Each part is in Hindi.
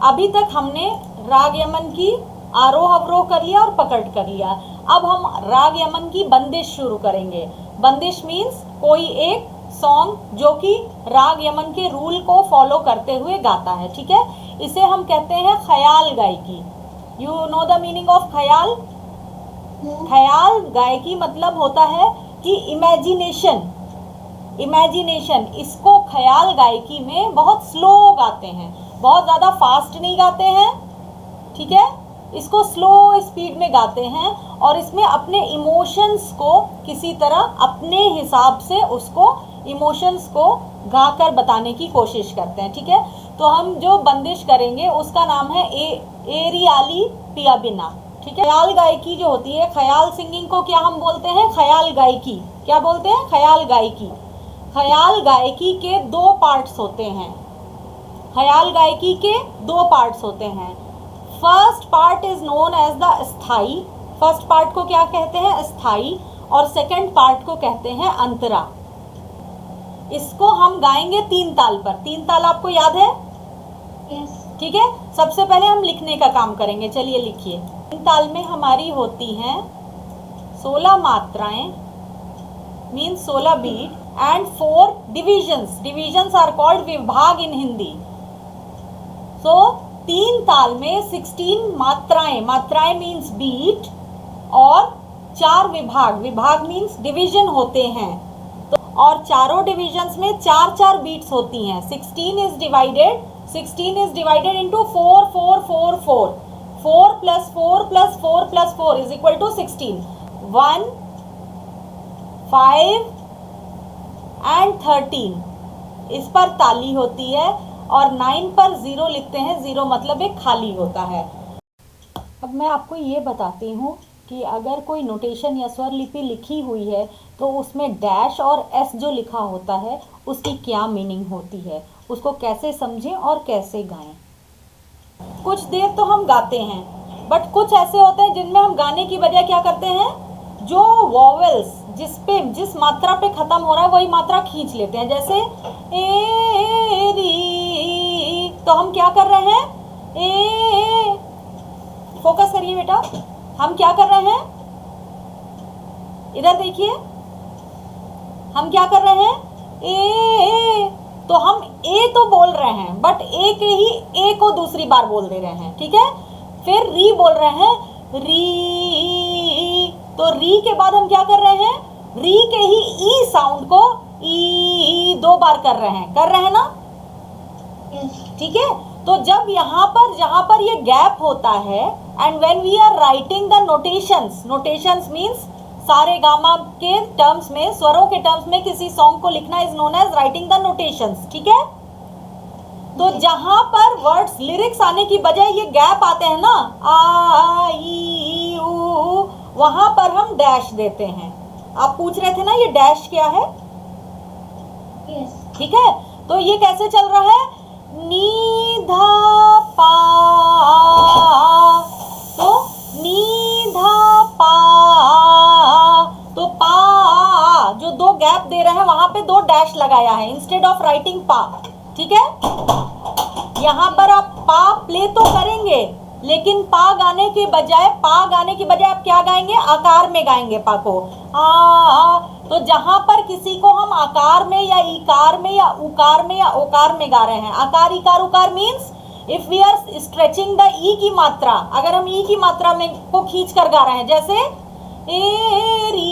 अभी तक हमने राग यमन की आरोह अवरोह कर लिया और पकड़ कर लिया। अब हम राग यमन की बंदिश शुरू करेंगे। बंदिश मीन्स कोई एक सॉन्ग जो कि राग यमन के रूल को फॉलो करते हुए गाता है, ठीक है। इसे हम कहते हैं ख्याल गायकी। You know the meaning of ख्याल? ख्याल गायकी मतलब होता है कि इमेजिनेशन। इमेजिनेशन, इसको ख्याल गायकी में बहुत स्लो गाते हैं, बहुत ज़्यादा फास्ट नहीं गाते हैं, ठीक है। इसको स्लो स्पीड में गाते हैं और इसमें अपने इमोशंस को किसी तरह अपने हिसाब से उसको इमोशंस को गाकर बताने की कोशिश करते हैं, ठीक है। तो हम जो बंदिश करेंगे उसका नाम है एरियाली पिया बिना, ठीक है। ख्याल गायकी जो होती है, ख्याल सिंगिंग को क्या हम बोलते हैं? ख्याल गायकी। क्या बोलते हैं? ख्याल गायकी। ख्याल गायकी के दो पार्ट्स होते हैं। ख्याल गायकी के दो पार्ट्स होते हैं। First part is known as the sthayi. First part को क्या कहते हैं? स्थाई। और सेकंड पार्ट को कहते हैं अंतरा। इसको हम गाएंगे 3 ताल पर। 3 ताल आपको याद है? Yes. ठीक है। सबसे पहले हम लिखने का काम करेंगे, चलिए लिखिए। 3 ताल में हमारी होती हैं 16 मात्राएं, means 16 beat and 4 divisions. Divisions are called vibhag in Hindi. So 3 ताल में 16 मात्राएं, मात्राएं मीन्स बीट, और 4 विभाग, विभाग मीन्स डिवीजन होते हैं। तो और चारों डिविजन्स में 4-4 बीट्स होती हैं। 16 is divided into 4 4 4 4 4 plus 4 plus 4 plus 4 is equal to 16। 1 5 and 13 इस पर ताली होती है, और 9 पर 0 लिखते हैं। 0 मतलब एक खाली होता है। अब मैं आपको ये बताती हूँ कि अगर कोई नोटेशन या स्वर लिपि लिखी हुई है तो उसमें डैश और एस जो लिखा होता है उसकी क्या मीनिंग होती है, उसको कैसे समझें और कैसे गाएं। कुछ देर तो हम गाते हैं, बट कुछ ऐसे होते हैं जिनमें हम गाने की बजाय क्या करते हैं, जो वॉवेल्स जिस मात्रा पे खत्म हो रहा है वही मात्रा खींच लेते हैं। जैसे ए री, तो हम क्या कर रहे हैं, ए, फोकस करिए बेटा, हम क्या कर रहे हैं, इधर देखिए, हम क्या कर रहे हैं, ए, तो हम ए तो बोल रहे हैं बट ए के ही ए को दूसरी बार बोल दे रहे हैं, ठीक है। फिर री बोल रहे हैं, री, तो री के बाद हम क्या कर रहे हैं, री के ही ई साउंड को ई 2 बार कर रहे हैं ना, ठीक है। तो जब यहाँ पर जहाँ पर ये गैप होता है, and when we are writing the notations, notations means सारे गामा के टर्म्स में, स्वरों के टर्म्स में किसी सॉन्ग को लिखना is known as writing the notations, ठीक है। तो जहां पर वर्ड्स लिरिक्स आने की बजाय ये गैप आते हैं ना, आ ई ऊ, वहां पर हम डैश देते हैं। आप पूछ रहे थे ना ये डैश क्या है? Yes. ठीक है। तो ये कैसे चल रहा है, नी धा पा, तो नी धा पा, तो पा जो 2 गैप दे रहे हैं वहां पे 2 डैश लगाया है इंस्टेड ऑफ राइटिंग पा, ठीक है। यहाँ पर आप पा प्ले तो करेंगे, लेकिन पा गाने के बजाय आप क्या गाएंगे, आकार में गाएंगे पा को। तो जहां पर किसी को हम आकार में या इकार में या उकार में या ओकार में गा रहे हैं, आकार इकार उकार means if we are stretching the ई की मात्रा, अगर हम ई की मात्रा में को खींच कर गा रहे हैं, जैसे ए री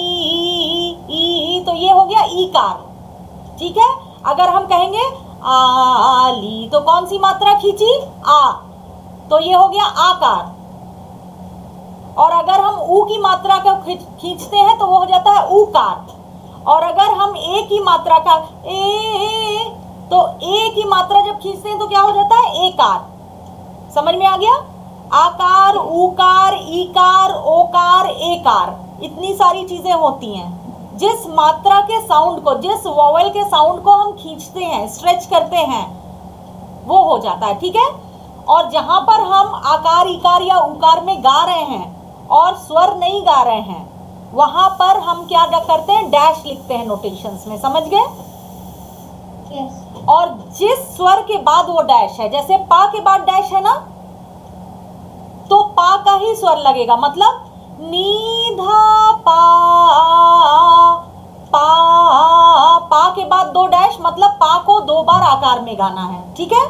ई, तो ये हो गया ईकार, ठीक है। अगर हम कहेंगे आली, तो कौन सी मात्रा खींची, आ, तो ये हो गया आकार। और अगर हम ऊ की मात्रा का खींचते हैं तो वो हो जाता है ऊकार। और अगर हम ए की मात्रा का ए, तो ए की मात्रा जब खींचते हैं तो क्या हो जाता है, एकार। समझ में आ गया? आकार, ऊकार, ईकार, ओकार, एकार, इतनी सारी चीजें होती हैं। जिस मात्रा के साउंड को, जिस वॉवेल के साउंड को हम खींचते हैं, स्ट्रेच करते हैं, वो हो जाता है, ठीक है। और जहां पर हम आकार इकार या उकार में गा रहे हैं और स्वर नहीं गा रहे हैं, वहां पर हम क्या करते हैं, डैश लिखते हैं नोटेशंस में, समझ गए? Yes. और जिस स्वर के बाद वो डैश है, जैसे पा के बाद डैश है ना, तो पा का ही स्वर लगेगा, मतलब नी धा पा, पा के बाद दो डैश, मतलब पा को दो बार आकार में गाना है, ठीक है।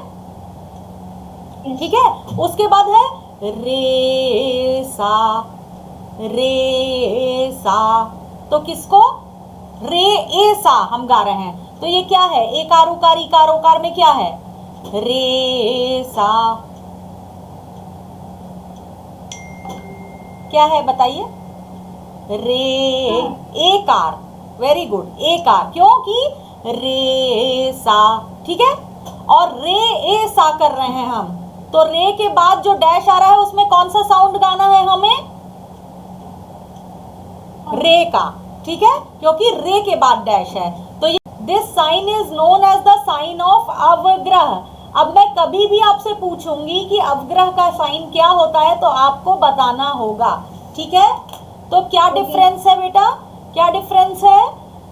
Yes. ठीक है, उसके बाद है रे सा, रे सा, तो किसको रे ए सा हम गा रहे हैं, तो ये क्या है, एकार उकार इकार उकार में क्या है, रे सा, क्या है बताइए, रे एकार, वेरी गुड, एकार, क्योंकि रे सा, ठीक है। और रे ए सा कर रहे हैं हम, तो रे के बाद जो डैश आ रहा है उसमें कौन सा साउंड गाना है हमें, रे का, ठीक है, क्योंकि रे के बाद डैश है। तो ये this sign is known as the sign of avagraha. अब मैं कभी भी आपसे पूछूंगी कि अवग्रह का साइन क्या होता है, तो आपको बताना होगा, ठीक है। तो क्या डिफरेंस है बेटा, क्या डिफरेंस है,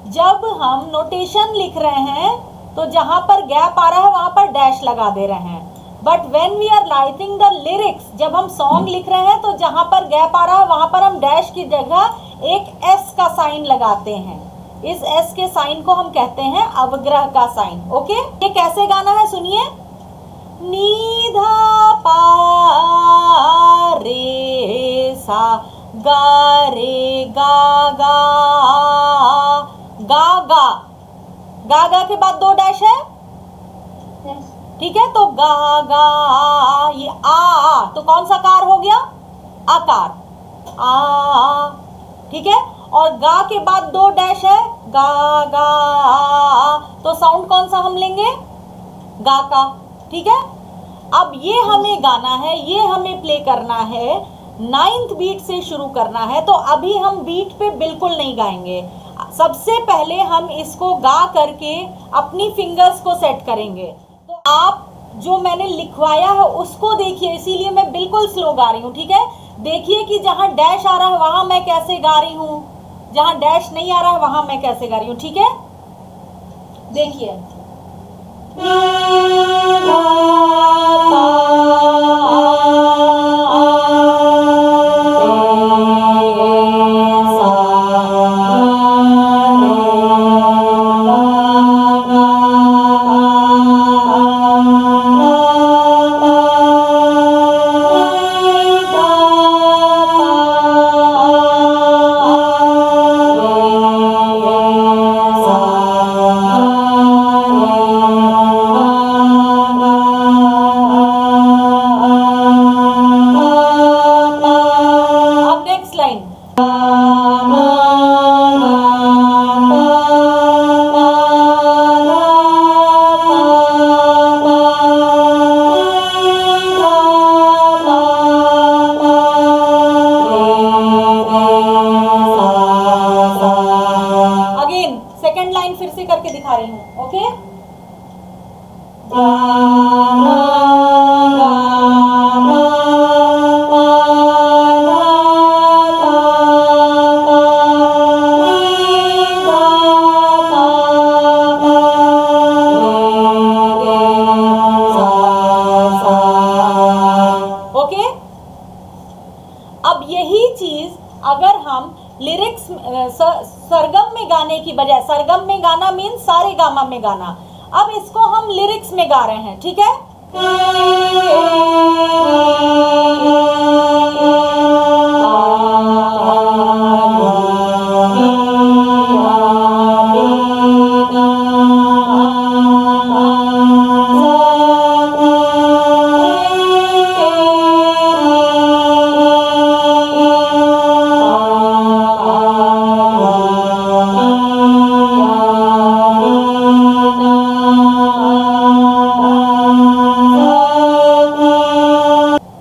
जब हम नोटेशन लिख रहे हैं तो जहां पर गैप आ रहा है वहां पर डैश लगा दे रहे हैं, but when we are writing the lyrics, जब हम सॉन्ग लिख रहे हैं तो जहां पर गैप आ रहा है वहां पर हम डैश की जगह एक एस का साइन लगाते हैं, इस एस के साइन को हम कहते हैं अवग्रह का साइन, ओके। ये कैसे गाना है सुनिए, नी धा पा रे सा, गा रे गा गा, गा गा, गा गा के बाद दो डैश है, Yes. ठीक है, तो गा गा, ये आ, तो कौन सा कार हो गया, आकार, आ, ठीक है। और गा के बाद दो डैश है, गा गा, तो साउंड कौन सा हम लेंगे, गा का, ठीक है। अब ये हमें गाना है, ये हमें प्ले करना है, 9th बीट से शुरू करना है, तो अभी हम बीट पे बिल्कुल नहीं गाएंगे, सबसे पहले हम इसको गा करके अपनी फिंगर्स को सेट करेंगे। तो आप जो मैंने लिखवाया है उसको देखिए, इसीलिए मैं बिल्कुल स्लो गा रही हूँ, ठीक है। देखिए कि जहाँ डैश आ रहा है वहां मैं कैसे गा रही हूँ, जहां डैश नहीं आ रहा है वहां मैं कैसे गा रही हूँ, ठीक है। देखिए, सेकंड लाइन फिर से करके दिखा रही हूँ, ओके। ओके, अब यही चीज अगर हम लिरिक्स सरगम में गाने की बजाय, सरगम में गाना मीन सारे गामा में गाना, अब इसको हम लिरिक्स में गा रहे हैं, ठीक है।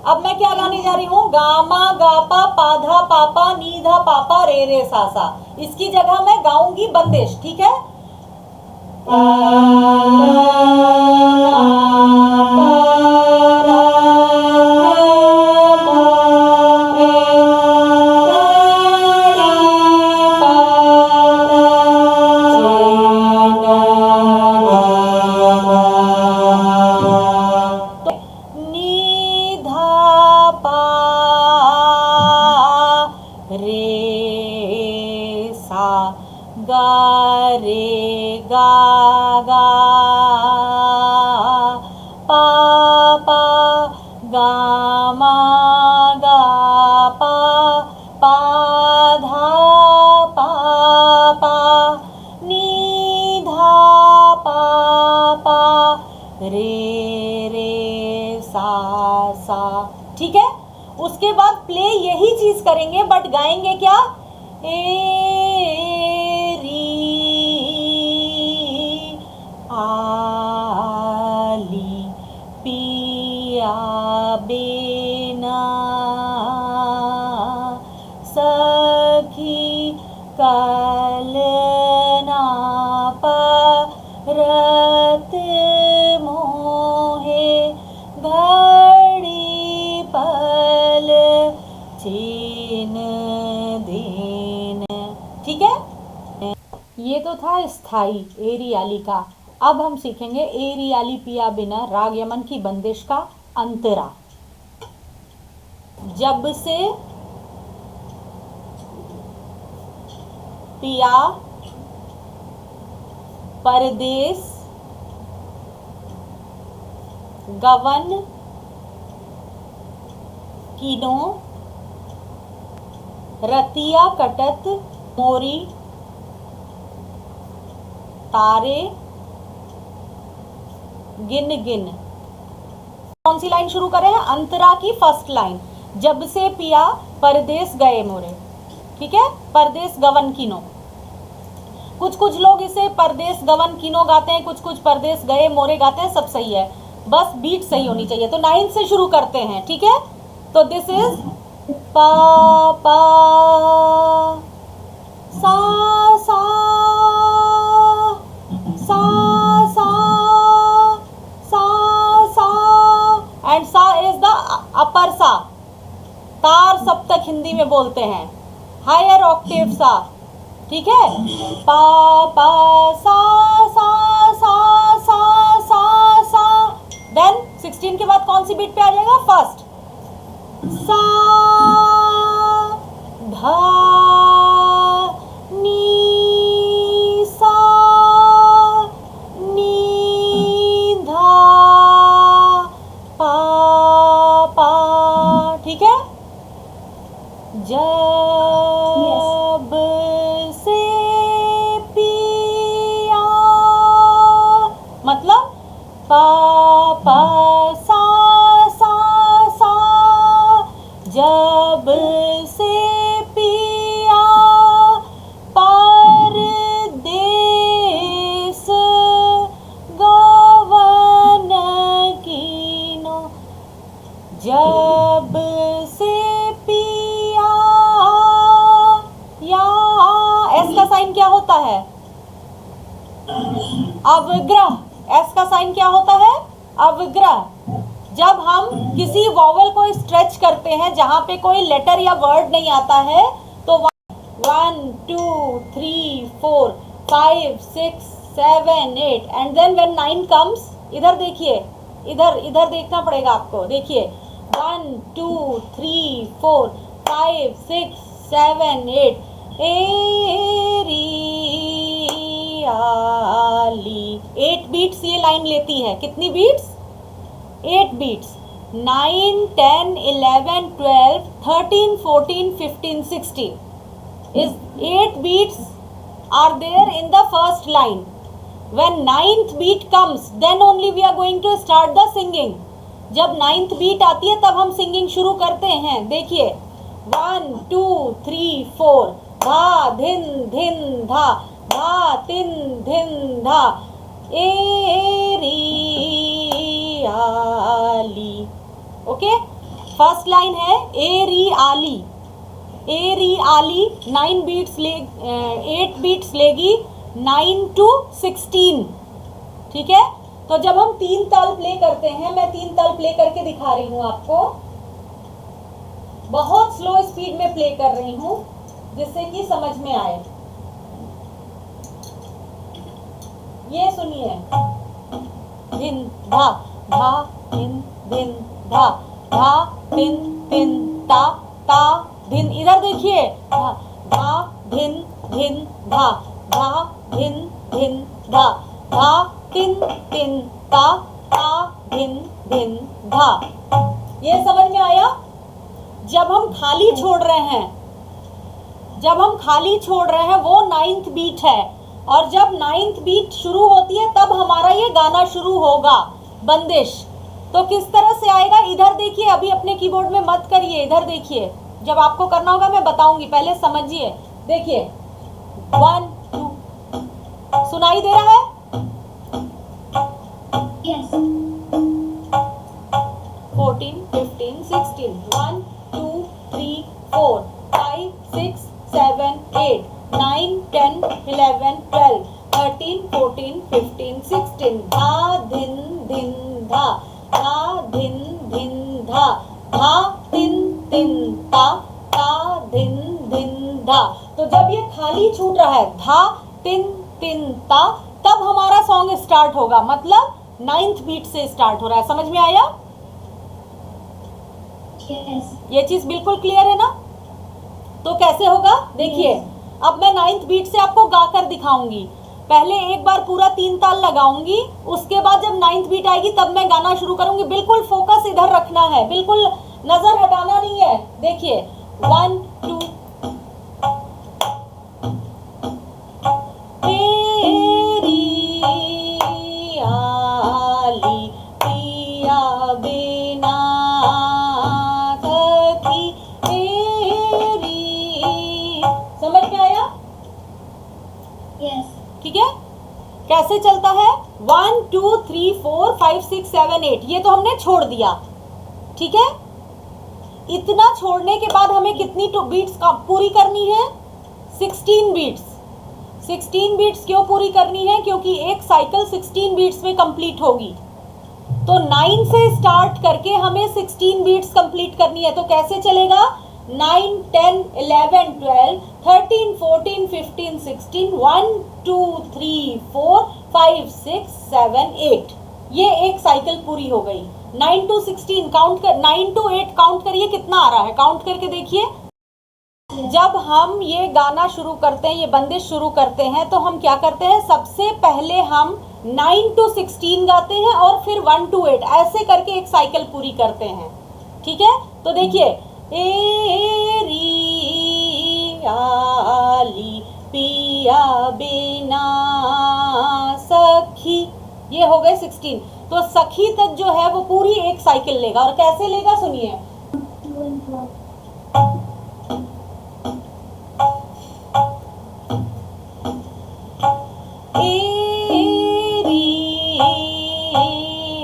अब मैं क्या गाने जा रही हूँ, गामा गापा पाधा पापा नीधा पापा रे रे सासा, इसकी जगह मैं गाऊंगी बंदिश, ठीक है। गा मा गा पा धा पा नी धा पा रे सा। ठीक है, उसके बाद प्ले यही चीज करेंगे बट गाएंगे क्या, ए री आली पिया बिना सखी कलना परत मोहे घड़ी पल चीन दिन। ठीक है, ये तो था स्थाई एरियाली का। अब हम सीखेंगे एरियाली पिया बिना राग यमन की बंदिश का अंतरा। जब से पिया परदेस गवन कीनो रतिया कटत मोरी तारे गिन गिन। कौन सी लाइन शुरू करें, अंतरा की फर्स्ट लाइन, जब से पिया परदेस गए मोरे। ठीक है, परदेस गवन कीनो। कुछ लोग इसे परदेस गवन कीनो गाते हैं, कुछ परदेस गए मोरे गाते हैं, सब सही है, बस बीट सही होनी चाहिए। तो 9 से शुरू करते हैं। ठीक है, तो दिस इज पा पा सा सा सा सा सा सा एंड सा इज द अपर सा, तार सप्तक हिंदी में बोलते हैं, हायर ऑक्टेव सा। ठीक है, पा पा सा सा सा सा सा सा। देन 16 के बाद कौन सी बीट पे आ जाएगा, फर्स्ट सा धा नी सा नी धा पा। ठीक है, जब से पिया मतलब पा पा सा सा सा, जब से पिया परदेस गवन कीनो, जब से पिया, या एस का साइन क्या होता है, अवग्रह। एस का साइन क्या होता है, अवग्रह। जब हम किसी वॉवल को स्ट्रेच करते हैं जहां पे कोई लेटर या वर्ड नहीं आता है, तो 1 2 3 4 5 6 7 8 एंड देन व्हेन 9 कम्स, इधर देखिए, इधर देखना पड़ेगा आपको। देखिए 1 2 3 4 5 6 7 8 एरियाली। 8 बीट्स ये लाइन लेती है। कितनी beats, 8 beats. 9 10 11 12 13 14 15 16 is 8 beats are there in the first line. When 9th beat comes, then only we are going to start the singing. जब 9th beat आती है तब हम सिंगिंग शुरू करते हैं। देखिए 1 2 3 4 धा धिन धिन धा धा तिन धिन धा एरियाली। ओके, फर्स्ट लाइन है एरियाली। एरियाली 9 बीट्स ले 8 बीट्स लेगी 9 to 16। ठीक है, तो जब हम 3 ताल प्ले करते हैं, मैं 3 ताल प्ले करके दिखा रही हूँ आपको, बहुत स्लो स्पीड में प्ले कर रही हूँ जिससे कि समझ में आए। ये सुनिए, धिन धा धा धिन धिन धा धा तिन तिन ता ता धिन। इधर देखिए, धा धा धिन धिन धा धा धिन धिन धा धा तिन तिन ता ता धिन धिन धा। ये समझ में आया? जब हम खाली छोड़ रहे हैं, जब हम खाली छोड़ रहे हैं वो 9th बीट है, और जब 9th बीट शुरू होती है तब हमारा ये गाना शुरू होगा, बंदिश। तो किस तरह से आएगा, इधर देखिए, अभी अपने कीबोर्ड में मत करिए, इधर देखिए, जब आपको करना होगा मैं बताऊंगी, पहले समझिए। देखिए 1 2, सुनाई दे रहा है? Yes. 14 15 16, 1 2 3 4 5 6 7 8 9 10 11 12 13 14 15 16, धा धिन धिन धा, धा धिन धिन धा, धा तिन तिन ता, ता धिन धिन धा। तो जब ये खाली छूट रहा है, धा तिन तिन ता, तब हमारा सॉन्ग स्टार्ट होगा, मतलब 9th बीट से स्टार्ट हो रहा है। समझ में आया? Yes. ये चीज बिल्कुल क्लियर है ना? तो कैसे होगा देखिए, अब मैं 9th बीट से आपको गाकर दिखाऊंगी। पहले एक बार पूरा 3 ताल लगाऊंगी, उसके बाद जब 9th बीट आएगी तब मैं गाना शुरू करूंगी। बिल्कुल फोकस इधर रखना है, बिल्कुल नजर हटाना नहीं है। देखिए 1 2, तेरी आली पिया बिना सखी तेरी, समझ में आया? Yes. ठीक है, कैसे चलता है? 1 2 3 4 5 6 7 8, ये तो हमने छोड़ दिया, ठीक है। इतना छोड़ने के बाद हमें कितनी बीट्स पूरी करनी है? 16 बीट्स। 16 बीट्स क्यों पूरी करनी है? क्योंकि एक साइकिल 16 बीट्स में कंप्लीट होगी। तो 9 से स्टार्ट करके हमें 16 बीट्स कंप्लीट करनी है। तो कैसे चलेगा? 9 10 11 12 13 14 15 16, 1 2 3 4 5 6 7 8, ये एक साइकिल पूरी हो गई। 9 to 16 काउंट कर, 9 to 8 काउंट करिए, कितना आ रहा है, काउंट करके देखिए। जब हम ये गाना शुरू करते हैं, ये बंदिश शुरू करते हैं, तो हम क्या करते हैं? सबसे पहले हम 9 to 16 गाते हैं और फिर 1 to 8, ऐसे करके एक साइकिल पूरी करते हैं, ठीक है। तो देखिए, एरी आली पिया बिना सखी, ये हो गए 16। तो सखी तक जो है वो पूरी एक साइकिल लेगा। और कैसे लेगा सुनिए, 2 and 4. एरी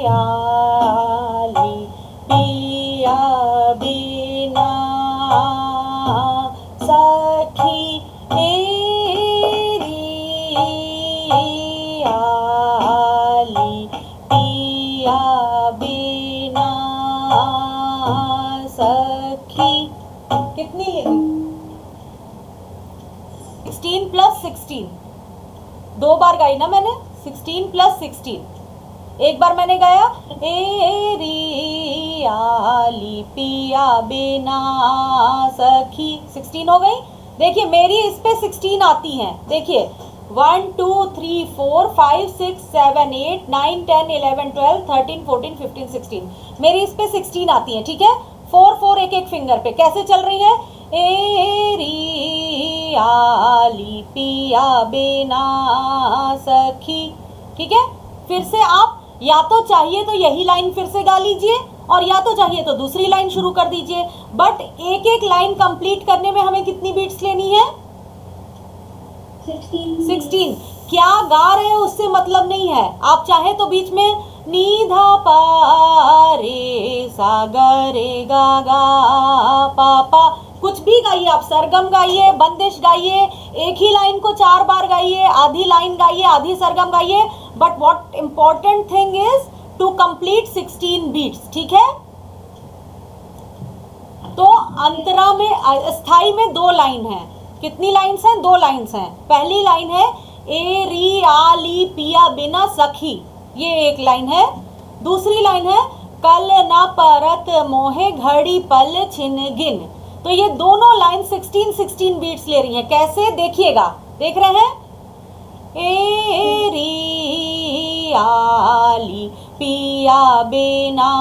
आली पिया बिना सखी, एरी आली पिया बिना सखी, कितनी लेगी? 16 प्लस 16, 2 बार गाई ना मैंने, 16 प्लस 16। एक बार मैंने गाया एरी आली पिया बिना सखी, 16 हो गई। देखिए मेरी इस पे 16 आती हैं, देखिए 1 2 3 4 5 6 7 8 9 10 11 12 13 14 15 16, मेरी इस पे 16 आती हैं, ठीक है। 4 4 एक एक फिंगर पे कैसे चल रही है? एरी आली पिया बिना सखी, ठीक है। फिर से आप या तो चाहिए तो यही लाइन फिर से गा लीजिए, और या तो चाहिए तो दूसरी लाइन शुरू कर दीजिए। बट एक एक लाइन कंप्लीट करने में हमें कितनी बीट्स लेनी है? 16। क्या गा रहे हैं उससे मतलब नहीं है, आप चाहे तो बीच में नी धा पा रे सा गा रे गा गा पा पा, कुछ भी गाइए आप, सरगम गाइए, बंदिश गाइए, एक ही लाइन को 4 बार गाइए, आधी लाइन गाइए, आधी सरगम गाइए, but what important thing is to complete 16 beats, ठीक है। तो अंतरा में स्थाई में 2 लाइन है, कितनी लाइन्स हैं? 2 लाइन्स हैं। पहली लाइन है ए री आ ली पिया बिना सखी, ये एक लाइन है। दूसरी लाइन है कल ना परत मोहे घड़ी पल छिन गिन। तो ये दोनों लाइन 16 बीट्स ले रही हैं। कैसे देखिएगा, देख रहे हैं? ए री आली पिया बिना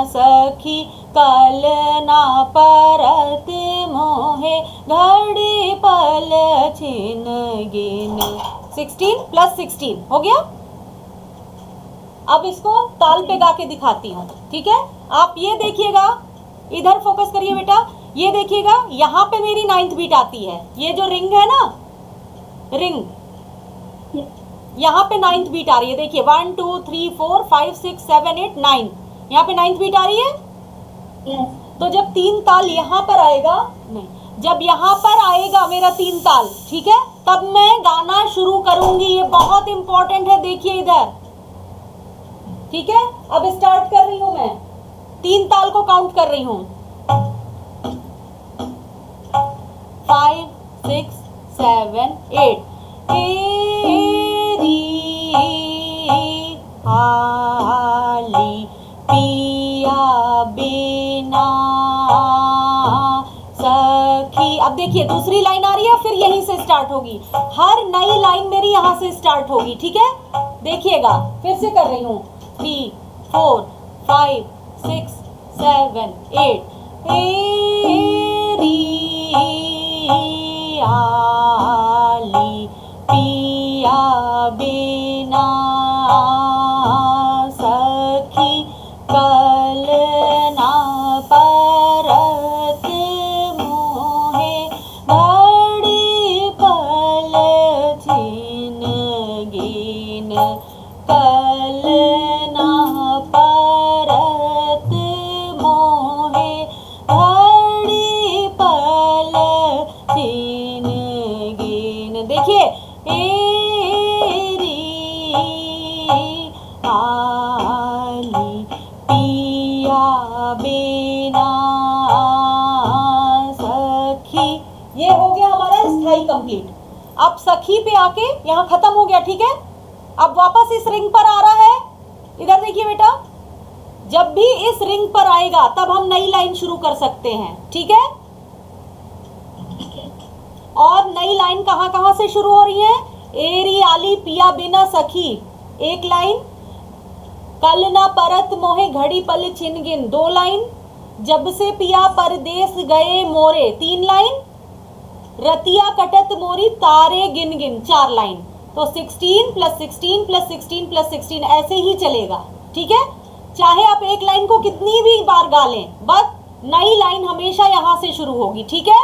सखी, कल ना परत मोहे घड़ी पल छिन गिन। 16 + 16 हो गया। अब इसको ताल पे गा के दिखाती हूँ, ठीक है। आप ये देखिएगा, इधर फोकस करिए बेटा, ये देखिएगा यहाँ पे मेरी 9th बीट आती है, ये जो रिंग है ना, रिंग, यहाँ पे 9th बीट आ रही है, देखिए 1 2 3 4 5 6 7 8 9, यहाँ पे 9th बीट आ रही है। Yes. तो जब 3 ताल यहाँ पर आएगा, नहीं, जब यहाँ पर आएगा मेरा 3 ताल, ठीक है, तब मैं गाना शुरू करूंगी। ये बहुत इंपॉर्टेंट है, देखिए इधर, ठीक है। अब स्टार्ट कर रही हूं मैं, 3 ताल को काउंट कर रही हूं, 5 6 7 8। तेरी हाली पिया बिना सखी। अब देखिए दूसरी लाइन आ रही है, फिर यहीं से स्टार्ट होगी, हर नई लाइन मेरी यहां से स्टार्ट होगी, ठीक है। देखिएगा, फिर से कर रही हूं, 3 4 5 6 7 8। तेरी आली पिया बिना सखी कल ना परत मोहे घड़ी पल छिन गिन। कल ना परत मोहे घड़ी पल छिन गिन। देखिए, एरी आली पिया बिना सखी। ये हो गया हमारा स्थाई कंप्लीट। अब सखी पे आके यहाँ खत्म हो गया, ठीक है। अब वापस इस रिंग पर आ रहा है, इधर देखिए बेटा, जब भी इस रिंग पर आएगा तब हम नई लाइन शुरू कर सकते हैं, ठीक है। और नई लाइन कहाँ कहाँ से शुरू हो रही है? एरी आली पिया बिना सखी, एक लाइन, कल ना परत मोहे घड़ी पल छिन गिन, 2 लाइन, जब से पिया परदेस गए मोरे, 3 लाइन, रतिया कटत मोरी तारे गिन गिन, 4 लाइन। तो 16 + 16 + 16 + 16 ऐसे ही चलेगा, ठीक है। चाहे आप एक लाइन को कितनी भी बार गा लें, बस नई लाइन हमेशा यहां से शुरू होगी, ठीक है।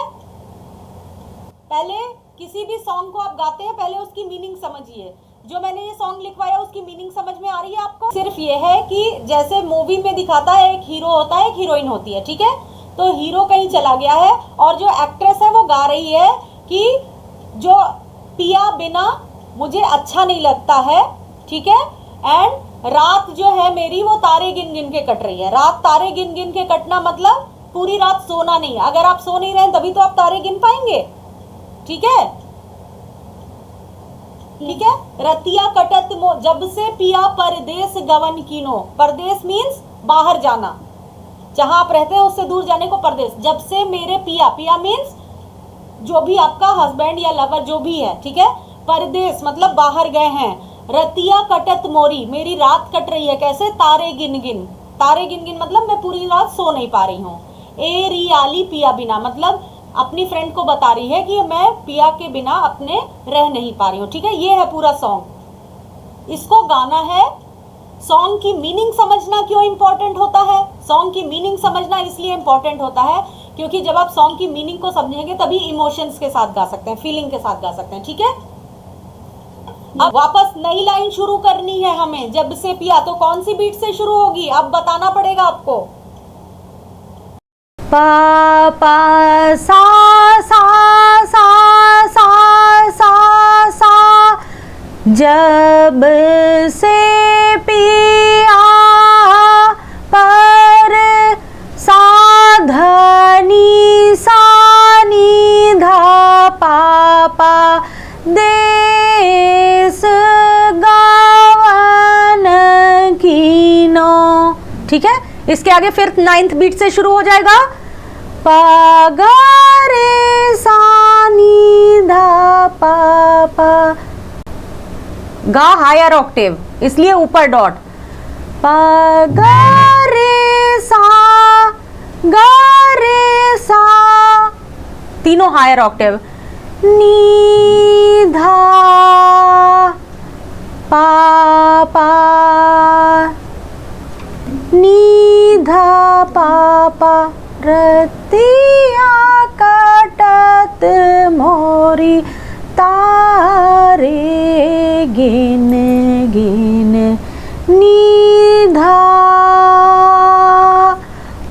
पहले किसी भी सॉन्ग को आप गाते हैं, पहले उसकी मीनिंग समझिए। जो मैंने ये सॉन्ग लिखवाया उसकी मीनिंग समझ में आ रही है आपको? सिर्फ ये है कि जैसे मूवी में दिखाता है, एक हीरो होता है, एक हीरोइन होती है, ठीक है। तो हीरो कहीं चला गया है और जो एक्ट्रेस है वो गा रही है कि जो पिया बिना मुझे अच्छा नहीं लगता है, ठीक है। एंड रात जो है मेरी वो तारे गिन गिन के कट रही है। रात तारे गिन गिन के कटना मतलब पूरी रात सोना नहीं। अगर आप सो नहीं रहे तभी तो आप तारे गिन पाएंगे, ठीक है। ठीक है। रतिया कटत जब से पिया परदेस गवन कीनो, परदेस मीन्स बाहर जाना, जहां आप रहते हैं उससे दूर जाने को परदेस। जब से मेरे पिया, पिया मीन्स जो भी आपका हस्बैंड या लवर जो भी है, ठीक है। परदेस मतलब बाहर गए हैं। रतिया कटत मोरी, मेरी रात कट रही है, कैसे? तारे गिन गिन, तारे गिन गिन मतलब मैं पूरी रात सो नहीं पा रही हूँ। ए रियाली पिया बिना मतलब अपनी फ्रेंड को बता रही है कि मैं पिया के बिना अपने रह नहीं पा रही हूँ, ठीक है। ये है पूरा सॉन्ग, इसको गाना है। सॉन्ग की मीनिंग समझना क्यों इंपॉर्टेंट होता है? सॉन्ग की मीनिंग समझना इसलिए इंपॉर्टेंट होता है क्योंकि जब आप सॉन्ग की मीनिंग को समझेंगे तभी इमोशंस के साथ गा सकते हैं, फीलिंग के साथ गा सकते हैं, ठीक है। अब वापस नई लाइन शुरू करनी है हमें, जब से पिया। तो कौन सी बीट से शुरू होगी अब बताना पड़ेगा आपको। पा पा सा सा सा सा सा सा, जब से पिया पर साधनी सानी धा पा पा देश गवन कीनो, ठीक है। इसके आगे फिर 9th बीट से शुरू हो जाएगा। पा गा रे सा नी धा पा पा, गा हायर ऑक्टेव इसलिए ऊपर डॉट। पा गा रे सा तीनों हायर ऑक्टेव, नी धा पा पा, नी धा पा पा, रतिया कटत मोरी तारे गिन गिन, नी धा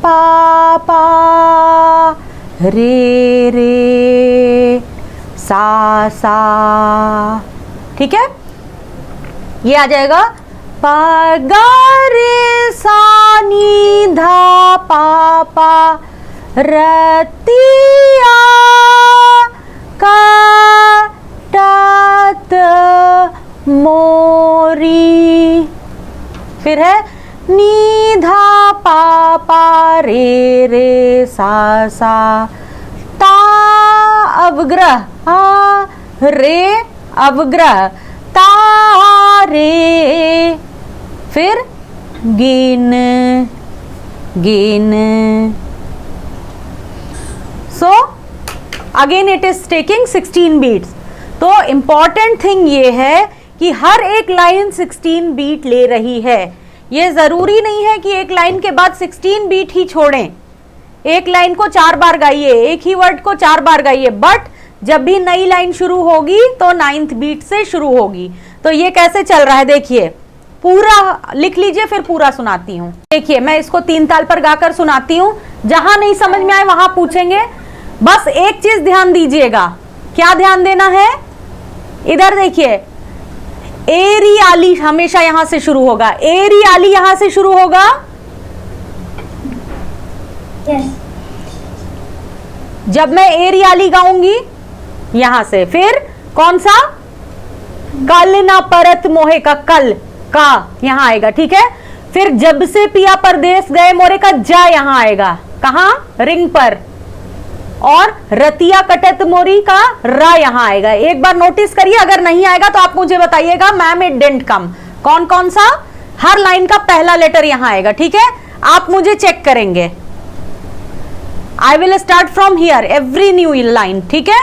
पा पा, रे रे सा सा। ठीक है, ये आ जाएगा पा गा रे सा नी धा पा पा, रतिया काटत मोरी। फिर है नी धा पा पा, रे रे सा सा, ता अवग्रह, आ रे अवग्रह, ता रे, फिर गिन गिन। So again it is taking 16 beats. तो इंपॉर्टेंट थिंग ये है कि हर एक लाइन 16 बीट ले रही है। ये जरूरी नहीं है कि एक लाइन के बाद 16 बीट ही छोड़ें, एक लाइन को 4 बार गाइए, एक ही वर्ड को 4 बार गाइए, बट जब भी नई लाइन शुरू होगी तो 9th बीट से शुरू होगी। तो ये कैसे चल रहा है देखिए, पूरा लिख लीजिए फिर पूरा सुनाती हूँ। देखिए मैं इसको 3 ताल पर गाकर सुनाती हूँ, जहां नहीं समझ में आए वहां पूछेंगे। बस एक चीज ध्यान दीजिएगा, क्या ध्यान देना है, इधर देखिए, एरी आली हमेशा यहां से शुरू होगा, एरी आली यहां से शुरू होगा, Yes. जब मैं एरी आली गाऊंगी यहां से, फिर कौन सा, कल ना परत मोहे का कल का यहां आएगा। ठीक है, फिर जब से पिया परदेस गए मोरे का जा यहां आएगा, कहां, रिंग पर, और रतिया कटत मोरी का रा यहां आएगा। एक बार नोटिस करिए, अगर नहीं आएगा तो आप मुझे बताइएगा, मैम इट डिडंट कम। कौन कौन सा, हर लाइन का पहला लेटर यहां आएगा। ठीक है, आप मुझे चेक करेंगे। I will start from here every new line. ठीक है,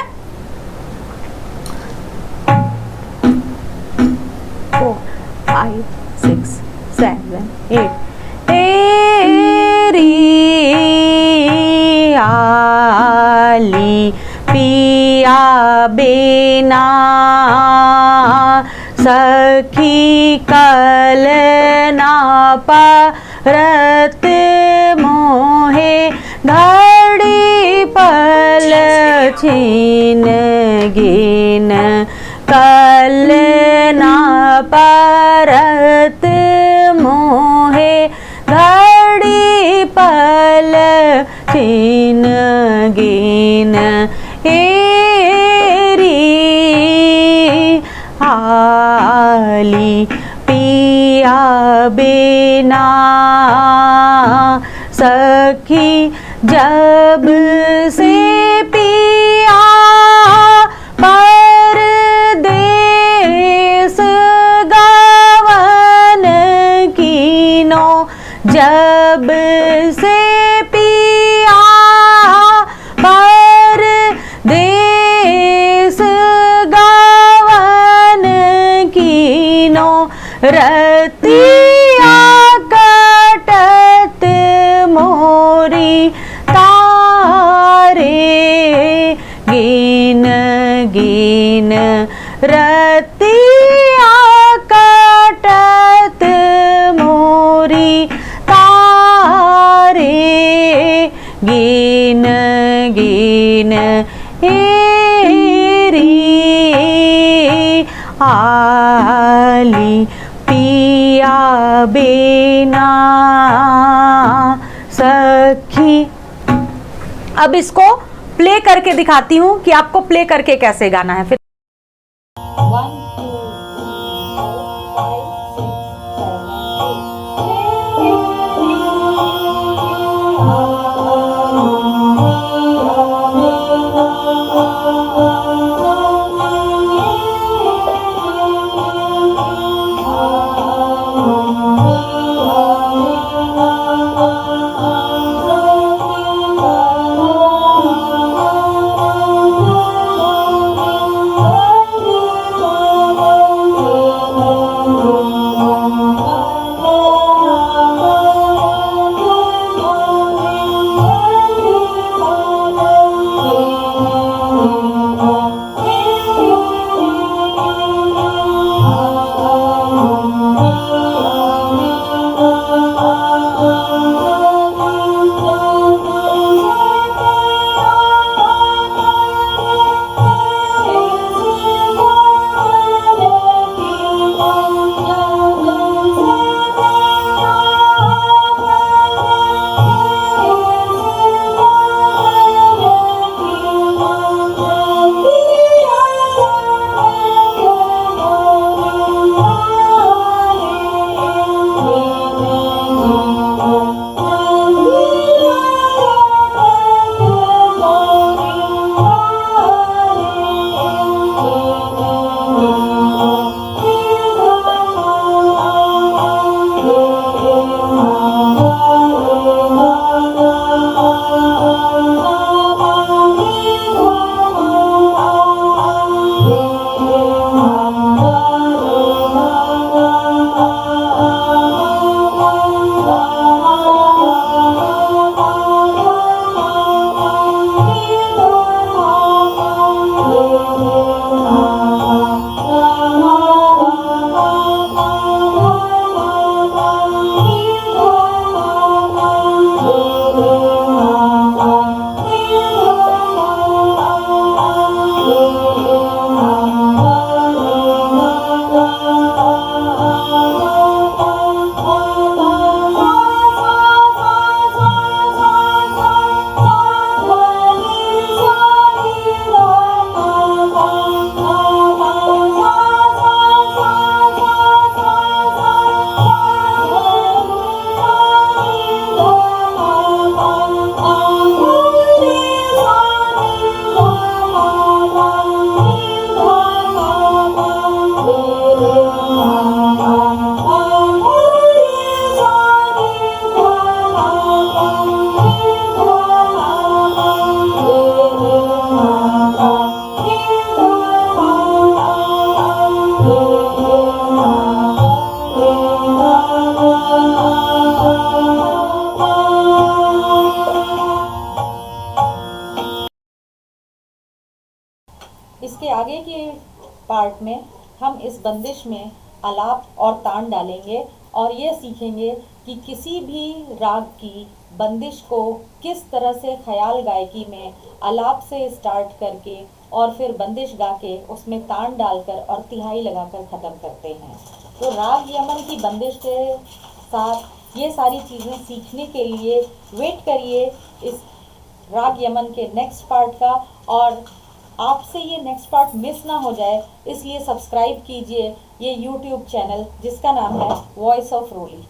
4 5 6 7 8, एरी आली पिया बिना सखी कल ना परत मोहे, घड़ी पल छीन गिन, कल ना परत मोहे, घड़ी पल छीन गिन, एरी आली पिया बिना सखी, जब से पिया परदेस गवन कीनो, जब से पिया परदेस गवन कीनो, रतिया कटत मोरी तारे गिन गिन, रतिया कटत मोरी तारे गिन गिन, एरी आली पिया बिना सखी। अब इसको प्ले करके दिखाती हूँ कि आपको प्ले करके कैसे गाना है। फिर 1 2 3 4 5 6 7 8। इसके आगे के पार्ट में हम इस बंदिश में आलाप और तान डालेंगे और ये सीखेंगे कि किसी भी राग की बंदिश को किस तरह से ख्याल गायकी में आलाप से स्टार्ट करके और फिर बंदिश गा के उसमें तान डालकर और तिहाई लगाकर ख़त्म करते हैं। तो राग यमन की बंदिश के साथ ये सारी चीज़ें सीखने के लिए वेट करिए इस राग यमन के नेक्स्ट पार्ट का, और आपसे ये नेक्स्ट पार्ट मिस ना हो जाए इसलिए सब्सक्राइब कीजिए ये यूट्यूब चैनल जिसका नाम है वॉइस ऑफ रोली।